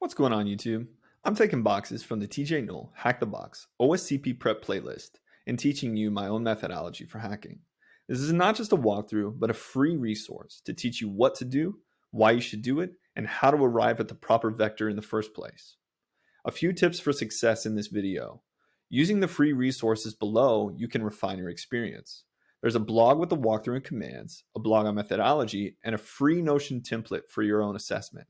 What's going on, YouTube? I'm taking boxes from the TJ Knoll Hack the Box OSCP prep playlist and teaching you my own methodology for hacking. This is not just a walkthrough, but a free resource to teach you what to do, why you should do it, and how to arrive at the proper vector in the first place. A few tips for success in this video. Using the free resources below, you can refine your experience. There's a blog with the walkthrough and commands, a blog on methodology, and a free Notion template for your own assessment.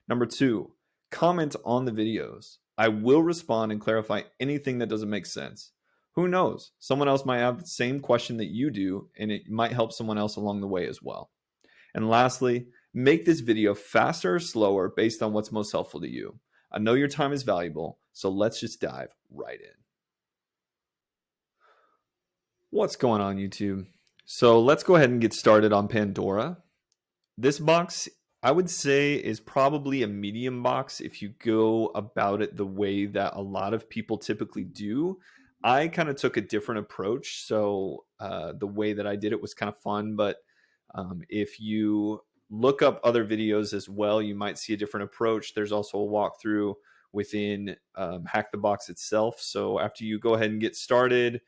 Number two, comment on the videos. I will respond and clarify anything that doesn't make sense. Who knows? Someone else might have the same question that you do, and it might help someone else along the way as well. And lastly, make this video faster or slower based on what's most helpful to you. I know your time is valuable, so let's just dive right in. What's going on, YouTube? So let's go ahead and get started on Pandora. This box, I would say, is probably a medium box if you go about it the way that a lot of people typically do. I kind of took a different approach, so the way that I did it was kind of fun, but if you look up other videos as well, you might see a different approach. There's also a walkthrough within Hack the Box itself. So after you go ahead and get started,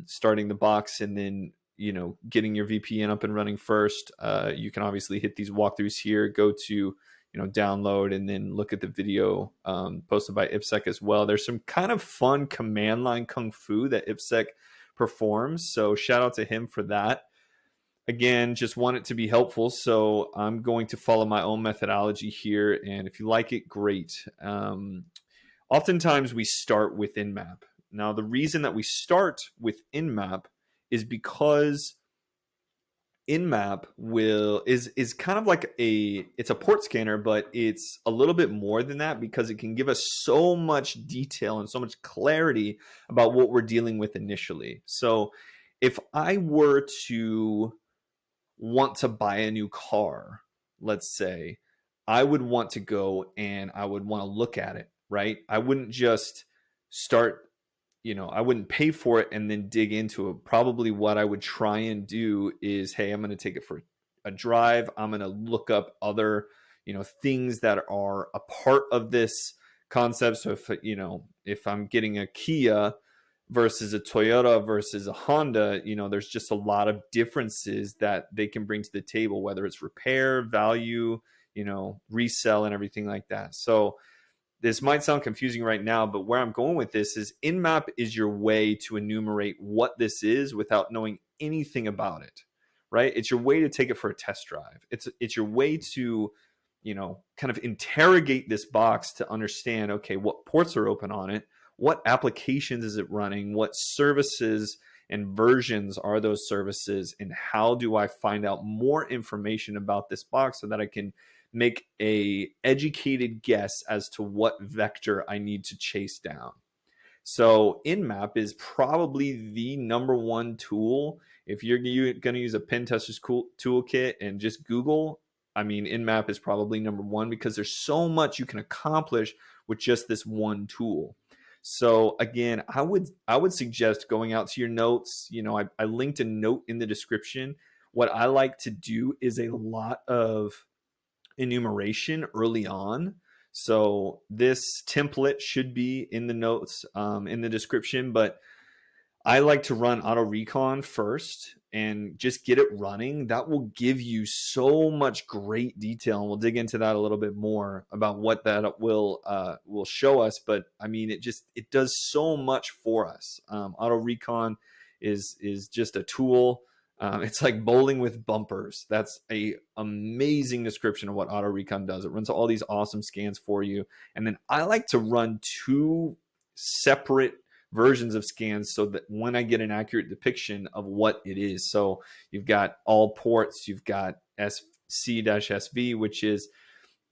starting the box and then getting your VPN up and running first, you can obviously hit these walkthroughs here, go to download, and then look at the video posted by IPSec as well. There's some kind of fun command line kung fu that IPSec performs, so shout out to him for that. Again, just want it to be helpful, so I'm going to follow my own methodology here, and if you like it, great. Oftentimes we start with Nmap. Now, the reason that we start with Nmap is because Nmap is kind of like it's a port scanner, but it's a little bit more than that because it can give us so much detail and so much clarity about what we're dealing with initially. So if I were to want to buy a new car, let's say, I would want to go and I would want to look at it, right? I wouldn't just start, I wouldn't pay for it and then dig into it. Probably what I would try and do is, hey, I'm going to take it for a drive. I'm going to look up other, things that are a part of this concept. So if I'm getting a Kia versus a Toyota versus a Honda, there's just a lot of differences that they can bring to the table, whether it's repair, value, resell, and everything like that. So this might sound confusing right now, but where I'm going with this is Nmap is your way to enumerate what this is without knowing anything about it, right? It's your way to take it for a test drive. It's your way to, kind of interrogate this box to understand, okay, what ports are open on it, what applications is it running, what services and versions are those services, and how do I find out more information about this box so that I can make a educated guess as to what vector I need to chase down. So Nmap is probably the number one tool. If you're going to use a pen tester's toolkit and just Google, Nmap is probably number one because there's so much you can accomplish with just this one tool. So again, I would suggest going out to your notes. I linked a note in the description. What I like to do is a lot of enumeration early on. So this template should be in the notes, in the description, but I like to run auto recon first and just get it running. That will give you so much great detail, and we'll dig into that a little bit more about what that will show us. But it does so much for us. Auto recon is just a tool. It's like bowling with bumpers. That's a amazing description of what auto recon does. It runs all these awesome scans for you, and then I like to run two separate versions of scans so that when I get an accurate depiction of what it is. So you've got all ports, you've got SC-SV, which is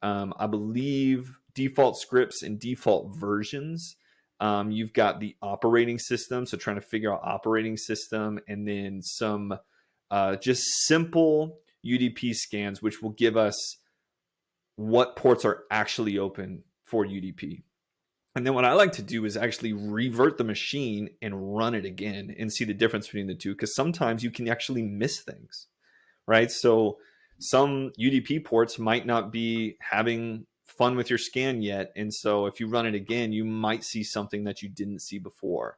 I believe default scripts and default versions. You've got the operating system, so trying to figure out operating system, and then some just simple UDP scans, which will give us what ports are actually open for UDP. And then what I like to do is actually revert the machine and run it again and see the difference between the two, because sometimes you can actually miss things, right? So some UDP ports might not be having fun with your scan yet. And so if you run it again, you might see something that you didn't see before.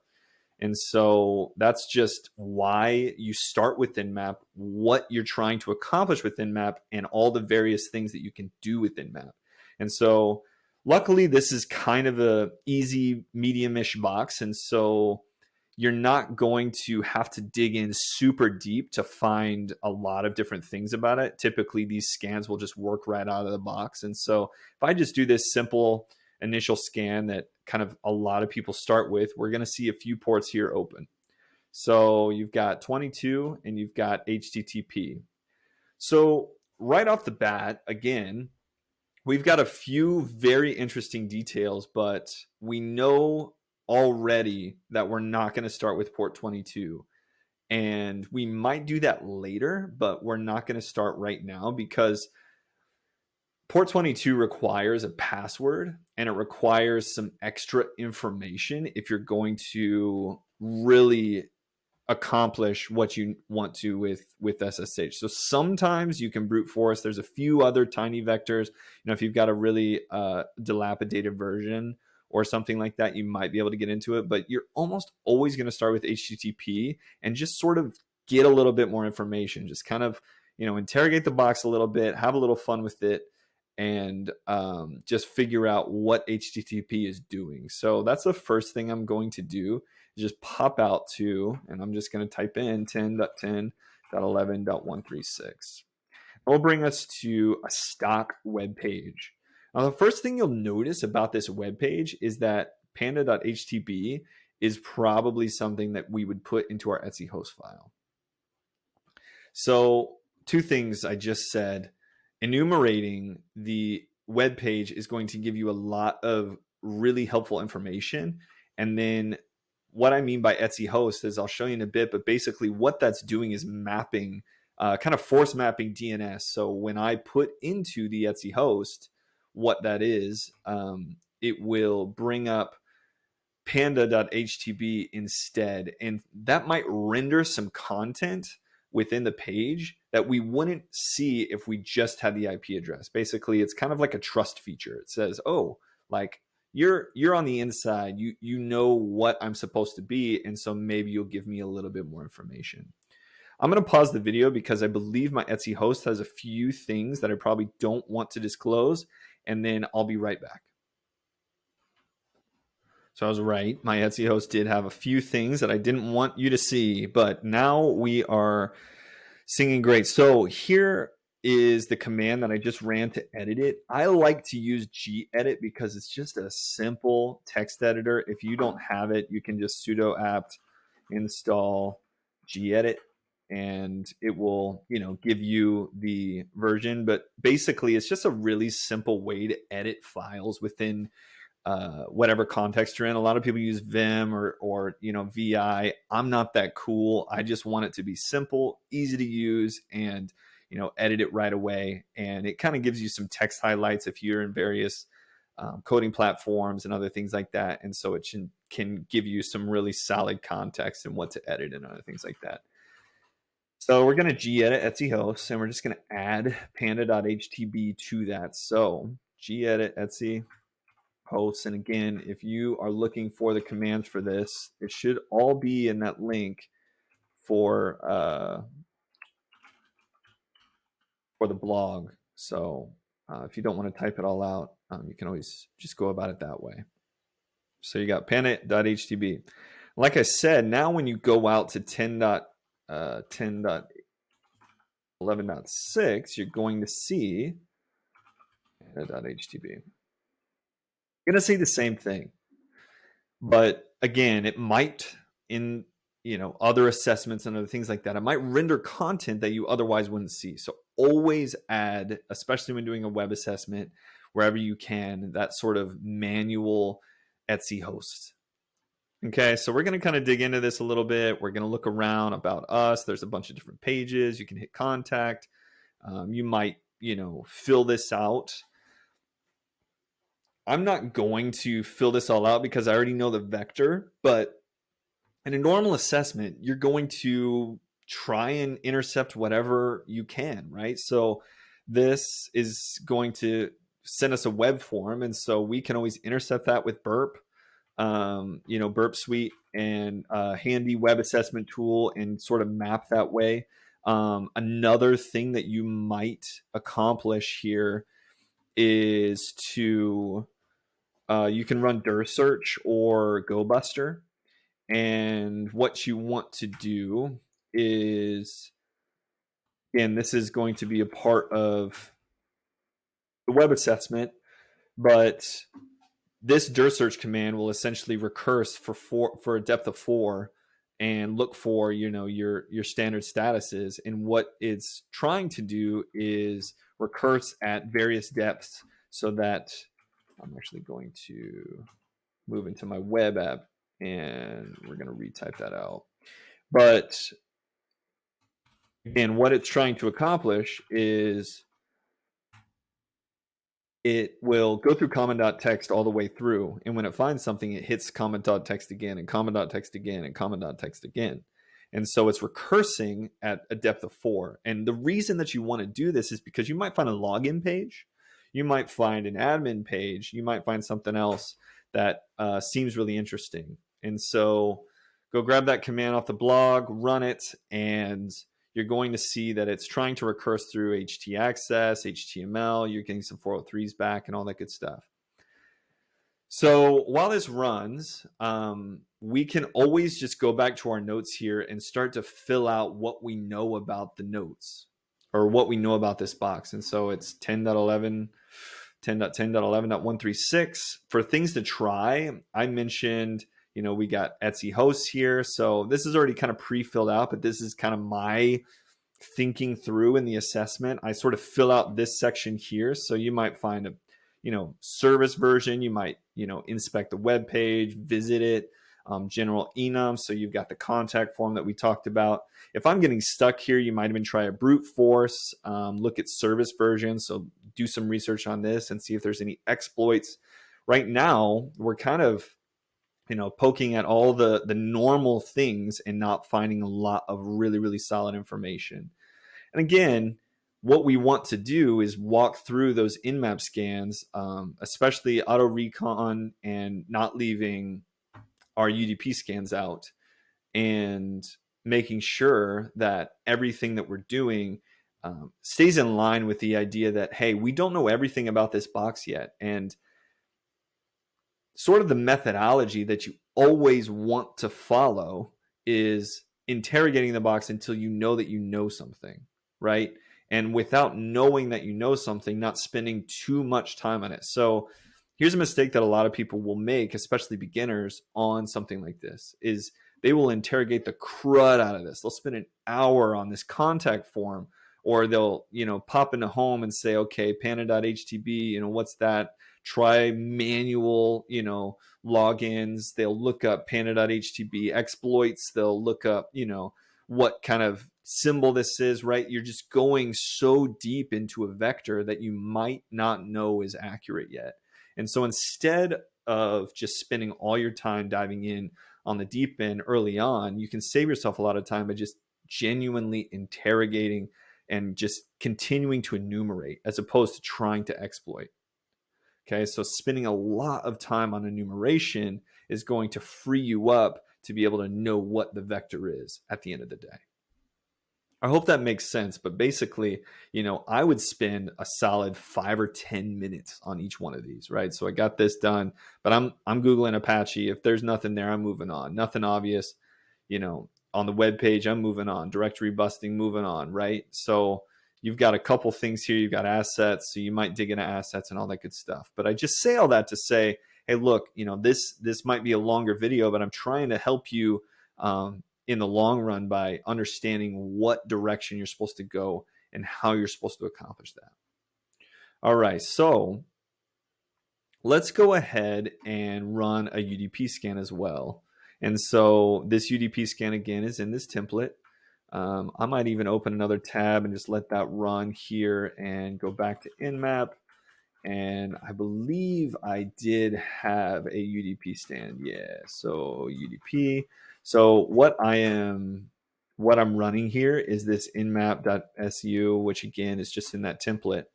And so that's just why you start with Nmap, what you're trying to accomplish with Nmap, and all the various things that you can do with Nmap. And so luckily, this is kind of a easy, medium-ish box. And so you're not going to have to dig in super deep to find a lot of different things about it. Typically, these scans will just work right out of the box. And so if I just do this simple initial scan that kind of a lot of people start with, we're going to see a few ports here open. So you've got 22 and you've got HTTP. So right off the bat, again, we've got a few very interesting details, but we know already that we're not going to start with port 22. And we might do that later, but we're not going to start right now because port 22 requires a password and it requires some extra information if you're going to really accomplish what you want to with SSH. So sometimes you can brute force. There's a few other tiny vectors. If you've got a really dilapidated version or something like that, you might be able to get into it, but you're almost always going to start with HTTP and just sort of get a little bit more information. Just kind of, interrogate the box a little bit, have a little fun with it, and just figure out what HTTP is doing. So that's the first thing I'm going to do. Just pop out to, and I'm just going to type in 10.10.11.136. It'll bring us to a stock web page. Now, the first thing you'll notice about this web page is that panda.htb is probably something that we would put into our Etsy host file. So two things I just said. Enumerating the web page is going to give you a lot of really helpful information. And then what I mean by Etsy host is I'll show you in a bit, but basically what that's doing is mapping, kind of force mapping DNS. So when I put into the Etsy host what that is, it will bring up panda.htb instead. And that might render some content within the page that we wouldn't see if we just had the IP address. Basically, it's kind of like a trust feature. It says, oh, like you're on the inside, you know what I'm supposed to be, and so maybe you'll give me a little bit more information. I'm going to pause the video because I believe my Etsy host has a few things that I probably don't want to disclose, and then I'll be right back. So I was right. My Etsy host did have a few things that I didn't want you to see, but now we are singing great. So here is the command that I just ran to edit it. I like to use gedit because it's just a simple text editor. If you don't have it, you can just sudo apt install gedit and it will, give you the version. But basically, it's just a really simple way to edit files within whatever context you're in. A lot of people use Vim or VI. I'm not that cool. I just want it to be simple, easy to use, and edit it right away. And it kind of gives you some text highlights if you're in various coding platforms and other things like that. And so it can give you some really solid context and what to edit and other things like that. So we're going to gedit Etsy host, and we're just going to add panda.htb to that. So gedit Etsy hosts. And again, if you are looking for the commands for this, it should all be in that link for the blog. So if you don't want to type it all out, you can always just go about it that way. So you got panda.htb. Like I said, now when you go out to 10.11.6, you're going to see panda.htb. You're going to see the same thing. But again, it might, in other assessments and other things like that, it might render content that you otherwise wouldn't see. So always add, especially when doing a web assessment, wherever you can, that sort of manual Etsy host. Okay, so we're going to kind of dig into this a little bit. We're going to look around about us. There's a bunch of different pages. You can hit contact. You might, fill this out. I'm not going to fill this all out because I already know the vector, but in a normal assessment, you're going to try and intercept whatever you can, right? So this is going to send us a web form, and so we can always intercept that with Burp, Burp Suite and a handy web assessment tool, and sort of map that way. Another thing that you might accomplish here is to you can run dir search or GoBuster, and what you want to do is, again, this is going to be a part of the web assessment, but this dir search command will essentially recurse for a depth of 4 and look for your standard statuses. And what it's trying to do is recurse at various depths, so that I'm actually going to move into my web app and we're going to retype that out. But again, what it's trying to accomplish is it will go through comment.txt all the way through. And when it finds something, it hits comment.txt again and comment.txt again and comment.txt again. And so it's recursing at a depth of 4. And the reason that you want to do this is because you might find a login page, you might find an admin page, you might find something else that seems really interesting. And so go grab that command off the blog, run it, and you're going to see that it's trying to recurse through htaccess, HTML. You're getting some 403s back and all that good stuff. So while this runs, we can always just go back to our notes here and start to fill out what we know about the notes, or what we know about this box. And so it's 10.11, 10.10.11.136. For things to try, I mentioned, we got Etsy hosts here. So this is already kind of pre-filled out, but this is kind of my thinking through in the assessment. I sort of fill out this section here. So you might find a, service version. You might, inspect the web page, visit it, general enum. So you've got the contact form that we talked about. If I'm getting stuck here, you might even try a brute force, look at service version. So do some research on this and see if there's any exploits. Right now, we're kind of, poking at all the normal things and not finding a lot of really, really solid information. And again, what we want to do is walk through those Nmap scans, especially auto recon, and not leaving our UDP scans out, and making sure that everything that we're doing stays in line with the idea that, hey, we don't know everything about this box yet. And sort of the methodology that you always want to follow is interrogating the box until you know that you know something, right? And without knowing that you know something, not spending too much time on it. So here's a mistake that a lot of people will make, especially beginners, on something like this, is they will interrogate the crud out of this. They'll spend an hour on this contact form, or they'll, pop into home and say, okay, panda.htb, what's that? Try manual, logins. They'll look up panda.htb exploits. They'll look up, what kind of symbol this is, right? You're just going so deep into a vector that you might not know is accurate yet. And so instead of just spending all your time diving in on the deep end early on, you can save yourself a lot of time by just genuinely interrogating and just continuing to enumerate, as opposed to trying to exploit. Okay, so spending a lot of time on enumeration is going to free you up to be able to know what the vector is at the end of the day. I hope that makes sense, but basically, I would spend a solid 5 or 10 minutes on each one of these, right? So I got this done, but I'm Googling Apache. If there's nothing there, I'm moving on. Nothing obvious, on the web page, I'm moving on. Directory busting, moving on, right? So you've got a couple things here. You've got assets, so you might dig into assets and all that good stuff. But I just say all that to say, hey, look, this might be a longer video, but I'm trying to help you in the long run by understanding what direction you're supposed to go and how you're supposed to accomplish that. All right, so let's go ahead and run a UDP scan as well. And so this UDP scan, again, is in this template. I might even open another tab and just let that run here and go back to Nmap. And I believe I did have a UDP stand. Yeah, so UDP. So what I'm running here is this nmap.su, which again is just in that template.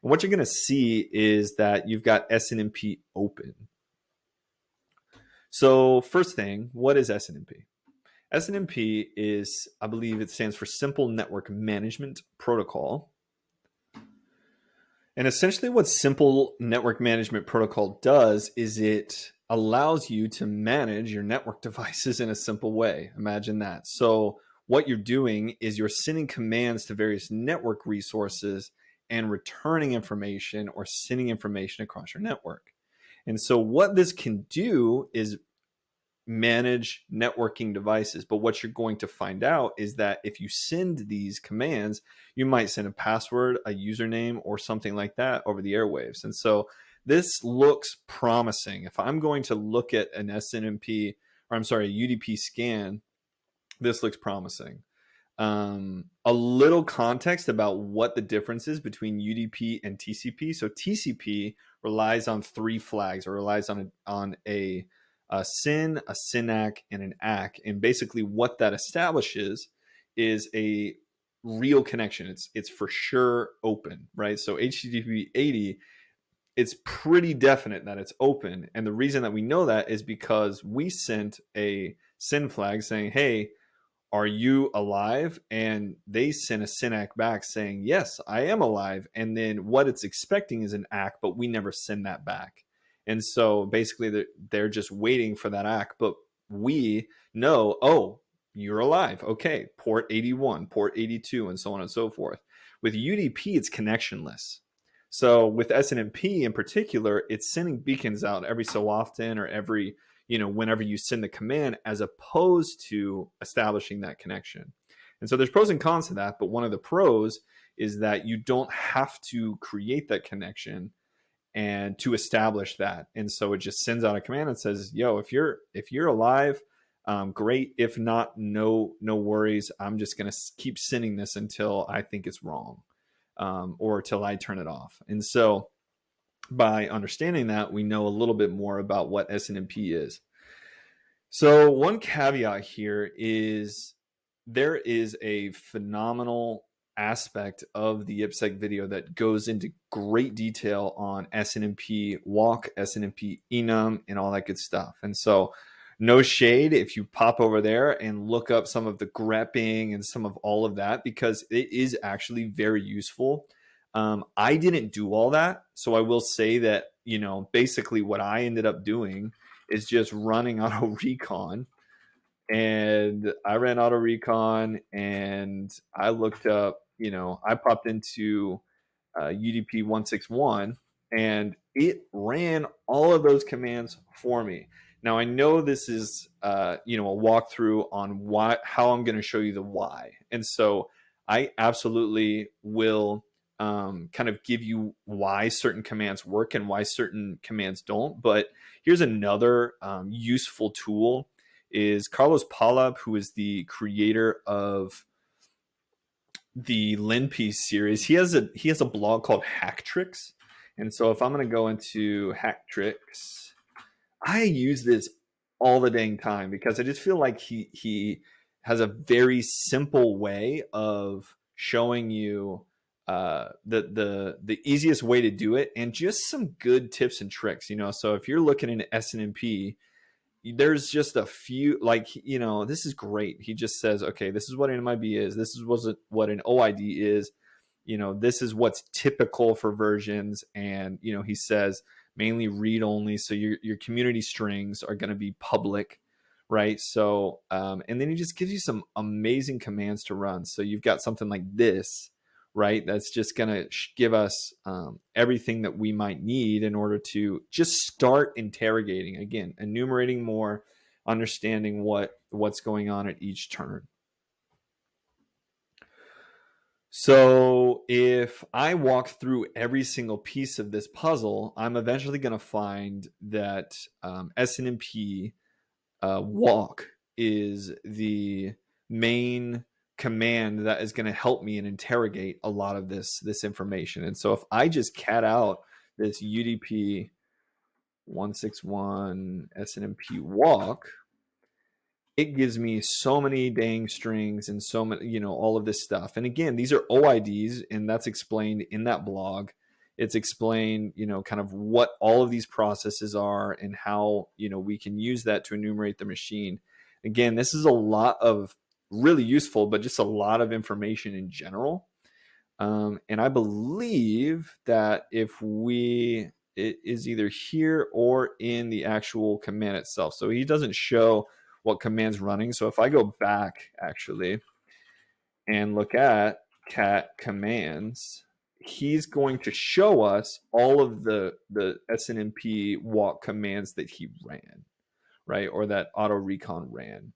And what you're going to see is that you've got SNMP open. So first thing, what is SNMP? SNMP is, I believe it stands for Simple Network Management Protocol. And essentially what Simple Network Management Protocol does is it allows you to manage your network devices in a simple way. Imagine that. So what you're doing is you're sending commands to various network resources and returning information or sending information across your network. And so what this can do is manage networking devices. But what you're going to find out is that if you send these commands, you might send a password, a username, or something like that over the airwaves. And so this looks promising. If I'm going to look at an SNMP, or I'm sorry, a UDP scan, this looks promising. A little context about what the difference is between UDP and TCP. So TCP relies on 3 flags, or relies on a SYN, a SYNAC, and an ACK. And basically what that establishes is a real connection. It's for sure open, right? So HTTP 80, it's pretty definite that it's open. And the reason that we know that is because we sent a SYN flag saying, hey, are you alive? And they sent a SYNAC back saying, yes, I am alive. And then what it's expecting is an ACK, but we never send that back. And so basically they're just waiting for that ACK, but we know, oh, you're alive. Okay, port 81, port 82, and so on and so forth. With UDP, it's connectionless. So with SNMP in particular, it's sending beacons out every so often, or every, whenever you send the command, as opposed to establishing that connection. And so there's pros and cons to that, but one of the pros is that you don't have to create that connection and to establish that. And so it just sends out a command and says, yo, if you're alive, great. If not, no worries. I'm just going to keep sending this until I think it's wrong, or till I turn it off. And so by understanding that, we know a little bit more about what SNMP is. So one caveat here is there is a phenomenal aspect of the IPSec video that goes into great detail on SNMP walk, SNMP enum, and all that good stuff. And so no shade if you pop over there and look up some of the grepping and some of all of that, because it is actually very useful. I didn't do all that. So I will say that, basically what I ended up doing is just running auto recon. And I ran auto recon and I looked up, I popped into UDP 161 and it ran all of those commands for me. Now I know this is, a walkthrough on how I'm going to show you the why. And so I absolutely will kind of give you why certain commands work and why certain commands don't. But here's another useful tool is Carlos Palab, who is the creator of the LinPiece series. He has a blog called Hack Tricks. And so if I'm going to go into Hack Tricks, I use this all the dang time because I just feel like he has a very simple way of showing you the easiest way to do it, and just some good tips and tricks. So if you're looking into SNMP, there's just a few, this is great. He just says, okay, this is what an MIB is. This is what an OID is. This is what's typical for versions. And, he says mainly read only. So your community strings are going to be public, right? So, and then he just gives you some amazing commands to run. So you've got something like this, right? That's just going to give us everything that we might need in order to just start interrogating. Again, enumerating more, understanding what's going on at each turn. So if I walk through every single piece of this puzzle, I'm eventually going to find that SNMP walk is the main command that is going to help me and interrogate a lot of this information. And so if I just cat out this UDP 161 SNMP walk, it gives me so many dang strings and so many, all of this stuff. And again, these are OIDs, and that's explained in that blog. It's explained, kind of what all of these processes are and how, we can use that to enumerate the machine. Again, this is a lot of really useful, but just a lot of information in general. And I believe that it is either here or in the actual command itself. So he doesn't show what command's running. So if I go back actually and look at cat commands, he's going to show us all of the SNMP walk commands that he ran, right? Or that auto recon ran.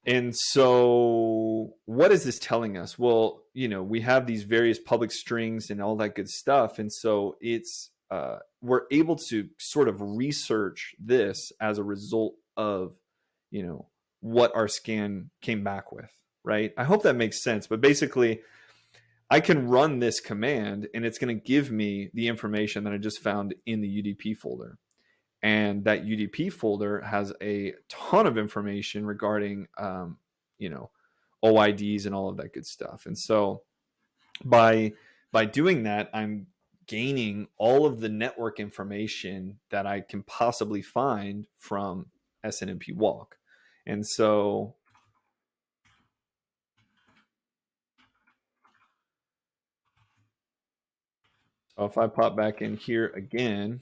And so what is this telling us? Well, we have these various public strings and all that good stuff. And so we're able to sort of research this as a result of, what our scan came back with, right? I hope that makes sense. But basically, I can run this command and it's going to give me the information that I just found in the UDP folder. And that UDP folder has a ton of information regarding, OIDs and all of that good stuff. And so by doing that, I'm gaining all of the network information that I can possibly find from SNMP walk. And so if I pop back in here again,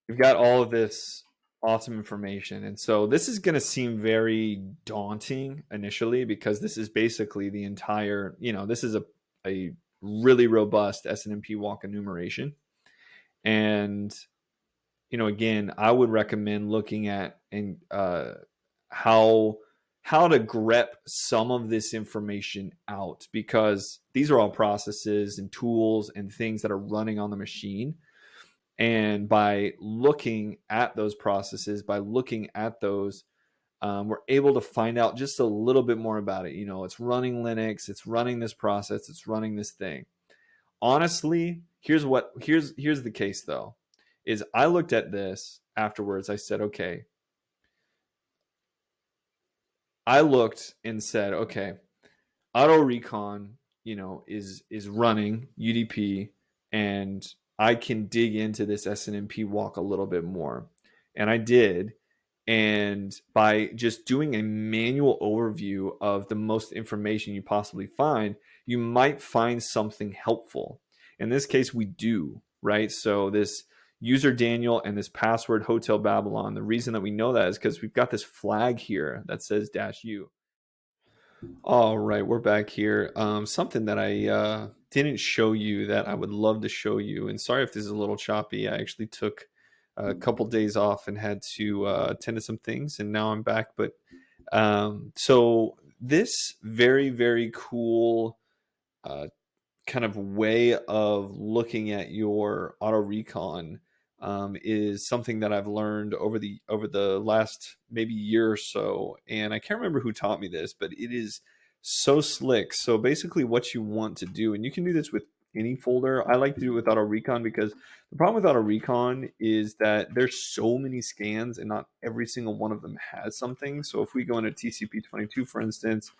we've got all of this awesome information. And so this is going to seem very daunting initially because this is basically the entire, this is a really robust SNMP walk enumeration. And, again, I would recommend looking at how to grep some of this information out, because these are all processes and tools and things that are running on the machine. And by looking at those processes, by looking at those, we're able to find out just a little bit more about it. It's running Linux, it's running this process, it's running this thing. Honestly, here's the case though, is I looked at this afterwards. I said, okay, I looked and said, okay, auto recon, is running UDP, and I can dig into this SNMP walk a little bit more. And I did. And by just doing a manual overview of the most information you possibly find, you might find something helpful. In this case, we do, right? So this user Daniel and this password Hotel Babylon, the reason that we know that is because we've got this flag here that says -u. All right, we're back here. Something that I didn't show you that I would love to show you, and sorry if this is a little choppy. I actually took a couple days off and had to attend to some things, and now I'm back. But so this very, very cool kind of way of looking at your auto recon is something that I've learned over the last maybe year or so, and I can't remember who taught me this, but it is so slick. So basically, what you want to do, and you can do this with any folder. I like to do it with auto recon because the problem with auto recon is that there's so many scans, and not every single one of them has something. So if we go into TCP22, for instance,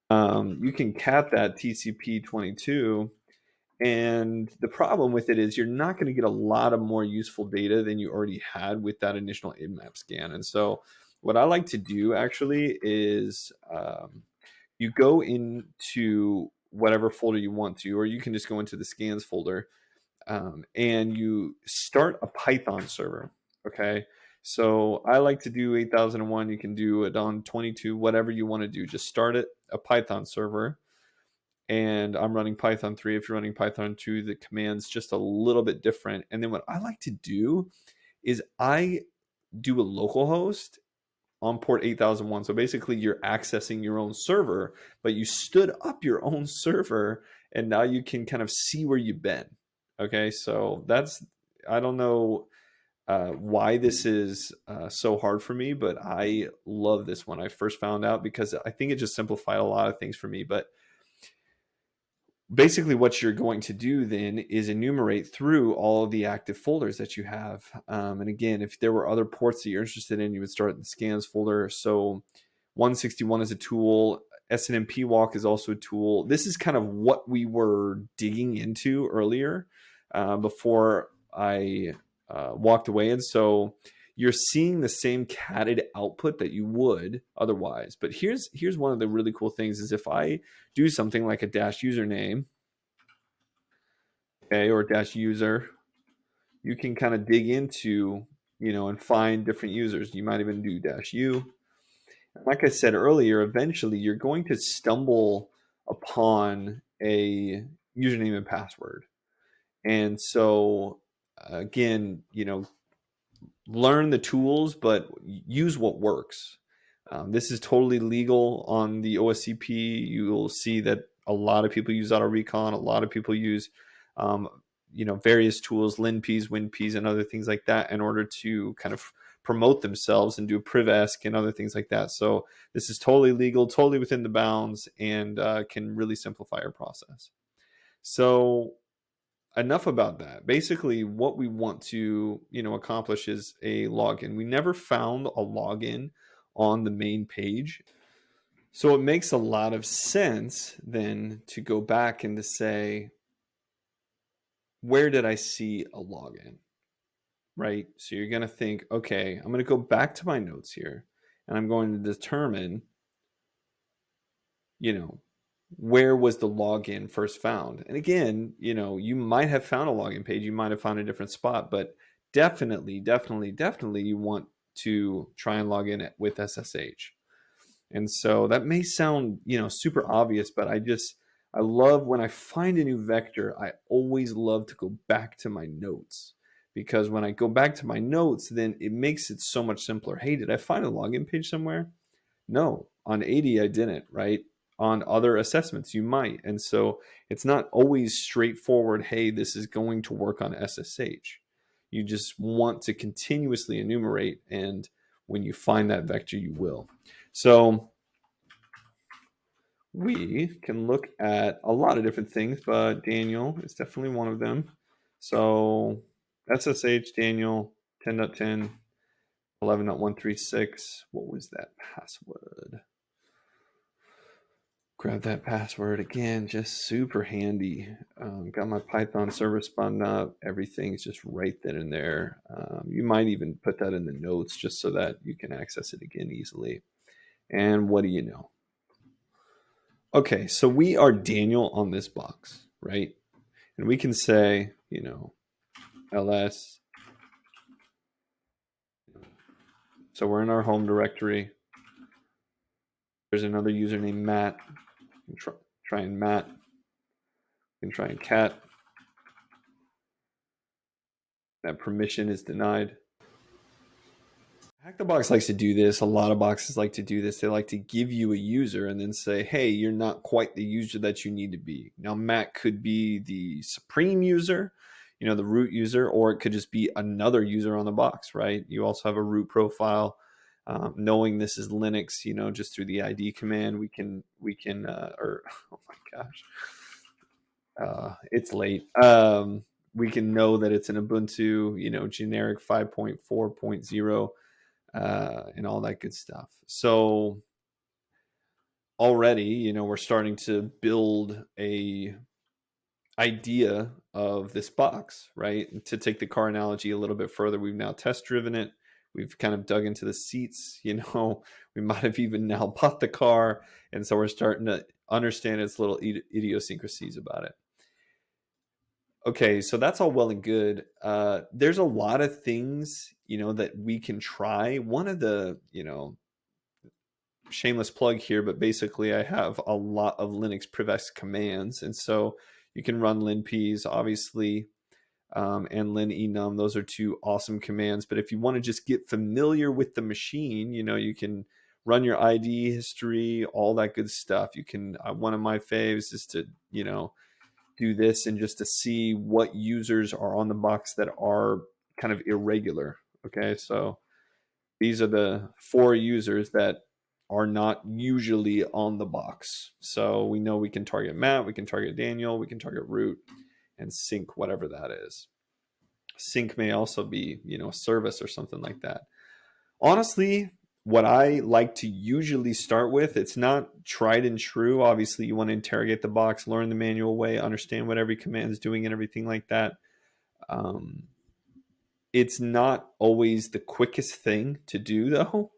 you can cap that TCP22. And the problem with it is you're not going to get a lot of more useful data than you already had with that initial Nmap scan. And so what I like to do actually is you go into whatever folder you want to, or you can just go into the scans folder, and you start a Python server. Okay. So I like to do 8001. You can do it on 22, whatever you want to do. Just start it, a Python server. And I'm running Python 3. If you're running Python 2, the command's just a little bit different. And then what I like to do is I do a localhost on port 8001. So basically you're accessing your own server, but you stood up your own server, and now you can kind of see where you've been. Okay, so I don't know why this is so hard for me, but I love this when I first found out, because I think it just simplified a lot of things for me. But basically what you're going to do then is enumerate through all of the active folders that you have. And again, if there were other ports that you're interested in, you would start in the scans folder. So 161 is a tool. SNMP walk is also a tool. This is kind of what we were digging into earlier before I walked away. And so you're seeing the same catted output that you would otherwise. But here's one of the really cool things is if I do something like a dash username, okay, or dash user, you can kind of dig into, and find different users. You might even do dash u. Like I said earlier, eventually you're going to stumble upon a username and password. And so again, learn the tools, but use what works. This is totally legal on the OSCP. You will see that a lot of people use auto recon. A lot of people use, various tools, linps, winps, and other things like that in order to kind of promote themselves and do privesc and other things like that. So this is totally legal, totally within the bounds, and can really simplify our process. So enough about that. Basically, what we want to, accomplish is a login. We never found a login on the main page. So it makes a lot of sense then to go back and to say, where did I see a login? Right? So you're going to think, okay, I'm going to go back to my notes here and I'm going to determine, where was the login first found? And again, you might have found a login page, you might have found a different spot, but definitely you want to try and log in with SSH. And so that may sound, super obvious, but I love when I find a new vector, I always love to go back to my notes, because when I go back to my notes, then it makes it so much simpler. Hey, did I find a login page somewhere? No, on 80 I didn't, right? On other assessments you might. And so it's not always straightforward, hey, this is going to work on SSH. You just want to continuously enumerate, and when you find that vector, you will. So we can look at a lot of different things, but Daniel is definitely one of them. So SSH Daniel 10.10 11.136. What was that password? Grab that password again, just super handy. Got my Python server spun up. Everything's just right then and there. You might even put that in the notes just so that you can access it again easily. And what do you know? Okay, so we are Daniel on this box, right? And we can say, ls. So we're in our home directory. There's another user named Matt. Try and Matt. You can try and cat. That permission is denied. Hack the Box likes to do this. A lot of boxes like to do this. They like to give you a user and then say, hey, you're not quite the user that you need to be. Now, Matt could be the supreme user, the root user, or it could just be another user on the box, right? You also have a root profile. Knowing this is Linux, just through the ID command, we can, or, oh my gosh, it's late. We can know that it's an Ubuntu, generic 5.4.0, and all that good stuff. So already, we're starting to build a idea of this box, right? And to take the car analogy a little bit further, we've now test driven it. We've kind of dug into the seats, we might have even now bought the car. And so we're starting to understand its little idiosyncrasies about it. Okay, so that's all well and good. There's a lot of things, that we can try. One of the, shameless plug here, but basically I have a lot of Linux privesc commands. And so you can run linps, obviously, and linenum. Those are two awesome commands. But if you want to just get familiar with the machine, you can run your ID history, all that good stuff. You can, one of my faves is to, do this and just to see what users are on the box that are kind of irregular. Okay, so these are the 4 users that are not usually on the box. So we know we can target Matt, we can target Daniel, we can target root, and sync, whatever that is. Sync may also be, a service or something like that. Honestly, what I like to usually start with, it's not tried and true. Obviously, you want to interrogate the box, learn the manual way, understand what every command is doing and everything like that. It's not always the quickest thing to do, though.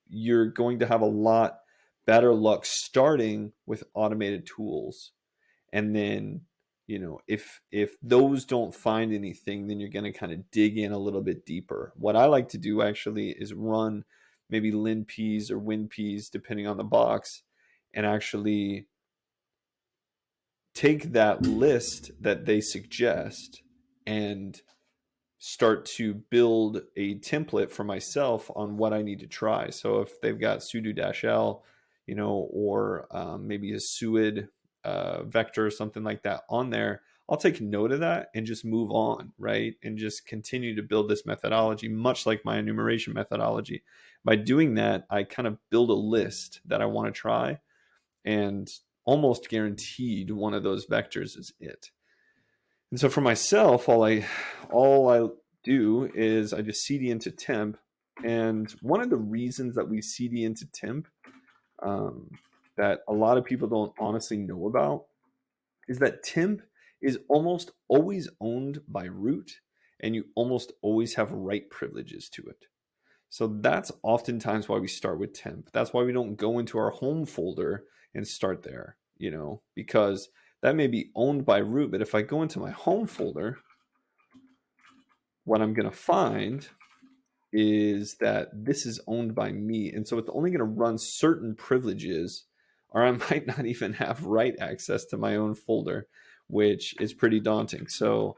You're going to have a lot better luck starting with automated tools, and then if those don't find anything, then you're going to kind of dig in a little bit deeper. What I like to do actually is run maybe linps or winps depending on the box, and actually take that list that they suggest and start to build a template for myself on what I need to try. So if they've got sudo-l, or maybe a suid vector or something like that on there, I'll take note of that and just move on, right? And just continue to build this methodology, much like my enumeration methodology. By doing that, I kind of build a list that I want to try, and almost guaranteed one of those vectors is it. And so for myself, all I do is I just cd into temp. And one of the reasons that we cd into temp, that a lot of people don't honestly know about, is that temp is almost always owned by root, and you almost always have write privileges to it. So that's oftentimes why we start with temp. That's why we don't go into our home folder and start there, because that may be owned by root. But if I go into my home folder, what I'm going to find is that this is owned by me. And so it's only going to run certain privileges, or I might not even have write access to my own folder, which is pretty daunting. So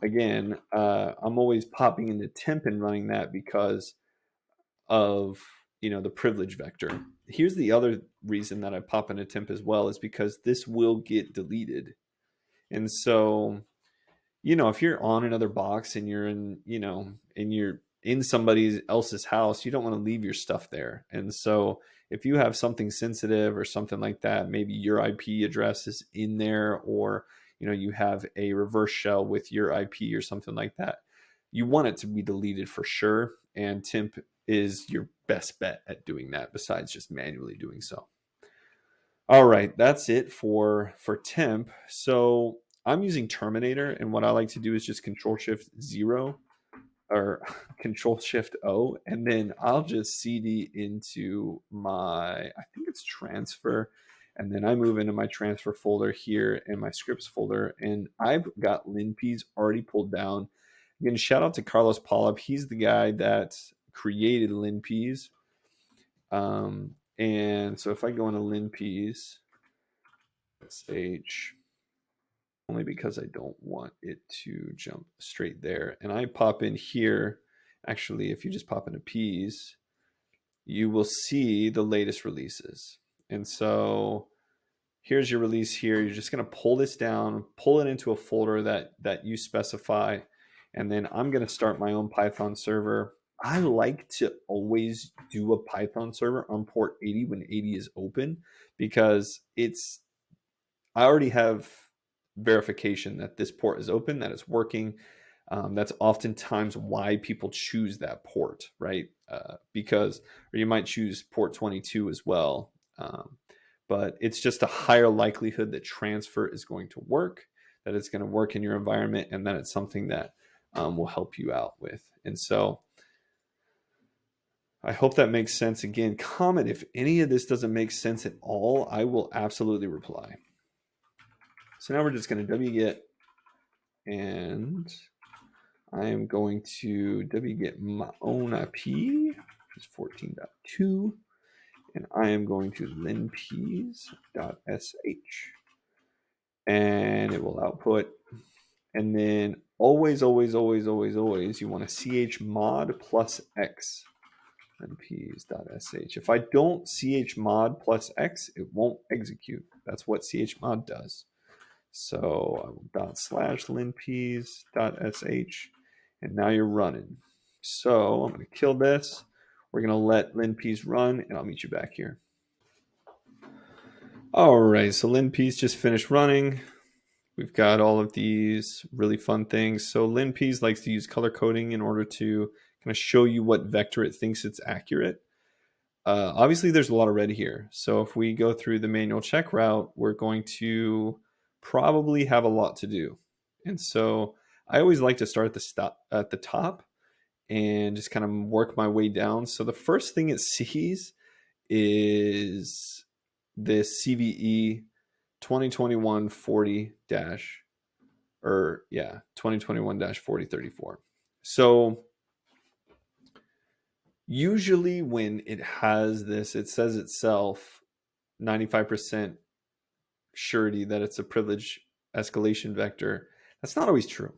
again, I'm always popping into temp and running that because of the privilege vector. Here's the other reason that I pop into temp as well, is because this will get deleted. And so if you're on another box and you're in somebody else's house, you don't want to leave your stuff there. And so if you have something sensitive or something like that, maybe your IP address is in there, or you have a reverse shell with your IP or something like that, you want it to be deleted for sure. And temp is your best bet at doing that, besides just manually doing so. All right, that's it for temp. So I'm using Terminator, and what I like to do is just Control-Shift-0 or Control-Shift-O, and then I'll just CD into I think it's transfer, and then I move into my transfer folder here in my scripts folder, and I've got linps already pulled down. Again, shout out to Carlos Polyp. He's the guy that created linps. And so if I go into linps, sh, only because I don't want it to jump straight there, and I pop in here. Actually, if you just pop into P's, you will see the latest releases. And so here's your release here. You're just going to pull this down, pull it into a folder that you specify, and then I'm going to start my own Python server. I like to always do a Python server on port 80 when 80 is open, because I already have verification that this port is open, that it's working. That's oftentimes why people choose that port, right? Or you might choose port 22 as well. But it's just a higher likelihood that transfer is going to work, that it's going to work in your environment, and that it's something that will help you out with. And so I hope that makes sense. Again, comment if any of this doesn't make sense at all. I will absolutely reply. So now we're just going to wget, and I am going to wget my own IP, which is 14.2, and I am going to linps.sh, and it will output. And then always, always, always, always, always, you want to chmod plus x linps.sh. If I don't chmod plus x, it won't execute. That's what chmod does. So I will /linps.sh, and now you're running. So I'm going to kill this. We're going to let linps run, and I'll meet you back here. All right, so linps just finished running. We've got all of these really fun things. So linps likes to use color coding in order to kind of show you what vector it thinks it's accurate. obviously there's a lot of red here. So if we go through the manual check route, we're going to probably have a lot to do. And so I always like to start at the top and just kind of work my way down. So the first thing it sees is this CVE 2021 40 dash, or yeah, 2021 4034. So usually when it has this, it says itself 95% surety that it's a privilege escalation vector. That's not always true.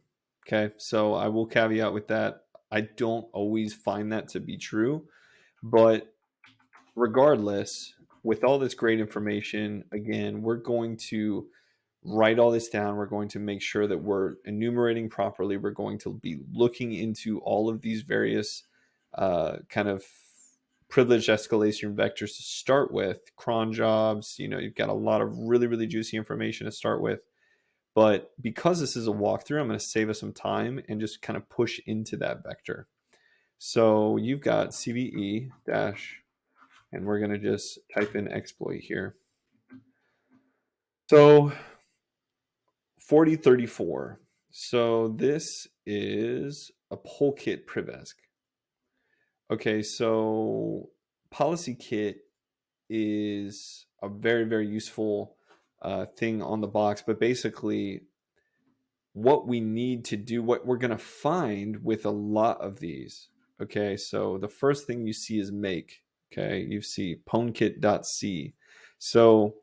Okay. So I will caveat with that. I don't always find that to be true. But regardless, with all this great information, again, we're going to write all this down. We're going to make sure that we're enumerating properly. We're going to be looking into all of these various kind of privileged escalation vectors to start with. Cron jobs, you've got a lot of really, really juicy information to start with. But because this is a walkthrough, I'm going to save us some time and just kind of push into that vector. So you've got CVE dash, and we're going to just type in exploit here. So 4034. So this is a poll kit privesc. Okay, so policy kit is a very, very useful thing on the box, but basically what we need to do, what we're going to find with a lot of these. Okay, so the first thing you see is make. Okay, you see pwnKit.c. So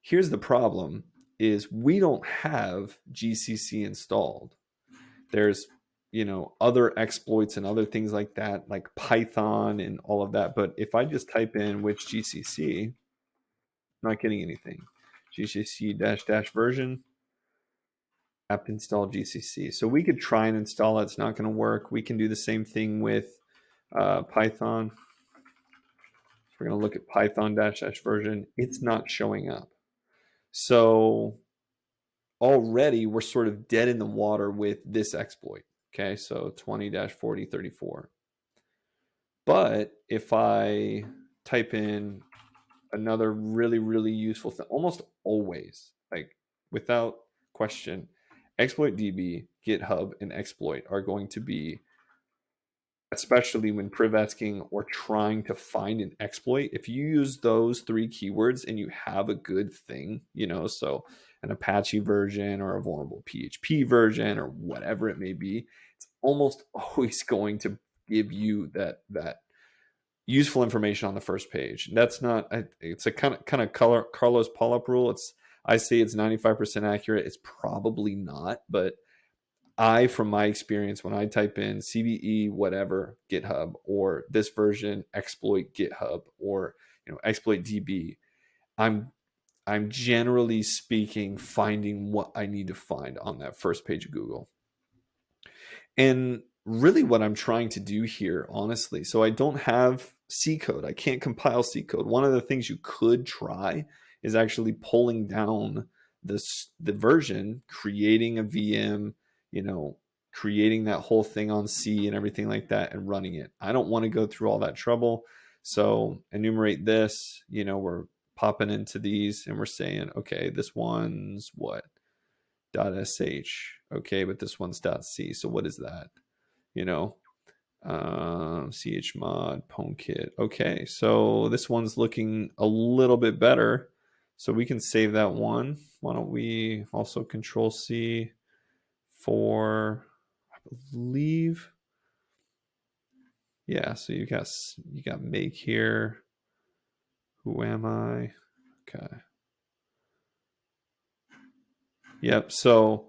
here's the problem is we don't have GCC installed. There's, other exploits and other things like that, like Python and all of that. But if I just type in which GCC, I'm not getting anything. GCC dash dash version, app install GCC. So we could try and install it. It's not going to work. We can do the same thing with Python. We're going to look at Python dash dash version. It's not showing up. So already we're sort of dead in the water with this exploit. Okay, so 20-4034. But if I type in another really, really useful thing, almost always, like without question, exploit DB, GitHub, and exploit are going to be, especially when privesking or trying to find an exploit, if you use those three keywords and you have a good thing, so an Apache version or a vulnerable PHP version or whatever it may be, it's almost always going to give you that useful information on the first page. That's not, it's a kind of Carlos Polyp rule. I say it's 95% accurate. It's probably not, but from my experience, when I type in CVE whatever GitHub or this version exploit GitHub or exploit DB, I'm generally speaking finding what I need to find on that first page of Google. And really what I'm trying to do here, honestly, so I don't have C code. I can't compile C code. One of the things you could try is actually pulling down the version, creating a VM, creating that whole thing on C and everything like that and running it. I don't want to go through all that trouble. So enumerate this, we're popping into these and we're saying, okay, this one's what? .sh. Okay, but this one's .c. So what is that? chmod pwnKit. Okay, so this one's looking a little bit better. So we can save that one. Why don't we also Control C for, I believe, yeah. So you got make here. Who am I? Okay. Yep. So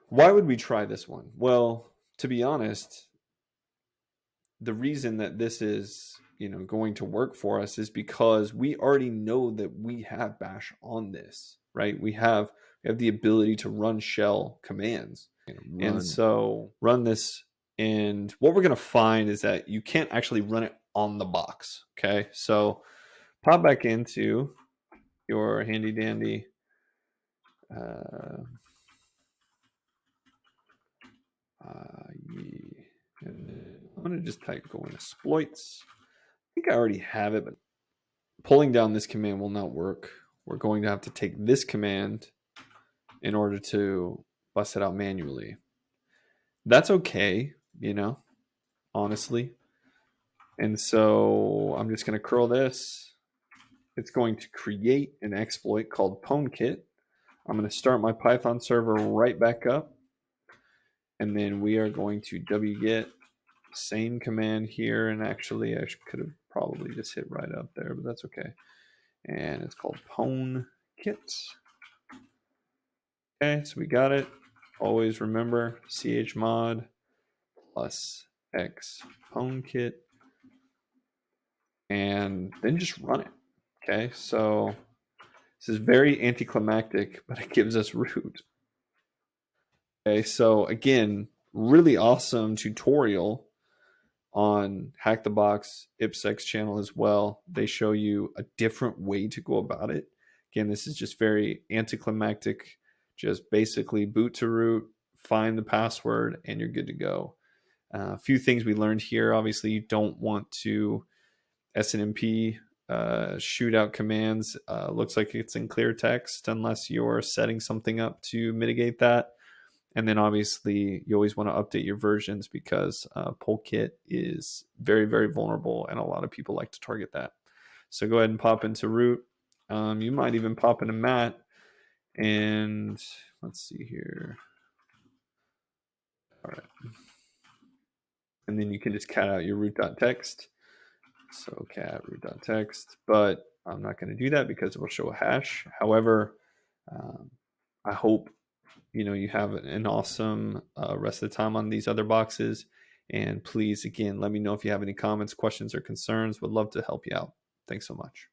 why would we try this one? Well, to be honest, the reason that this is going to work for us is because we already know that we have bash on this, right? We have the ability to run shell commands, and so run this. And what we're going to find is that you can't actually run it on the box. Okay, so pop back into your handy dandy I'm going to just type go in exploits. I think I already have it, but pulling down this command will not work. We're going to have to take this command in order to bust it out manually. That's okay, you know, honestly. And so I'm just going to curl this. It's going to create an exploit called pwnKit. I'm going to start my Python server right back up. And then we are going to wget same command here. And actually, I could have probably just hit right up there, but that's okay. And it's called pwnKit. Okay, so we got it. Always remember chmod plus x pwnKit. And then just run it. Okay, so this is very anticlimactic, but it gives us root. Okay, so again, really awesome tutorial on Hack the Box IPsec channel as well. They show you a different way to go about it. Again, this is just very anticlimactic. Just basically boot to root, find the password, and you're good to go. A few things we learned here. Obviously, you don't want to SNMP shootout commands. Looks like it's in clear text unless you're setting something up to mitigate that. And then obviously you always want to update your versions because pwnKit is very, very vulnerable and a lot of people like to target that. So go ahead and pop into root. You might even pop into mat and let's see here. All right. And then you can just cat out your root.txt. So cat root.txt, but I'm not going to do that because it will show a hash. However, I hope you have an awesome rest of the time on these other boxes. And please, again, let me know if you have any comments, questions, or concerns. Would love to help you out. Thanks so much.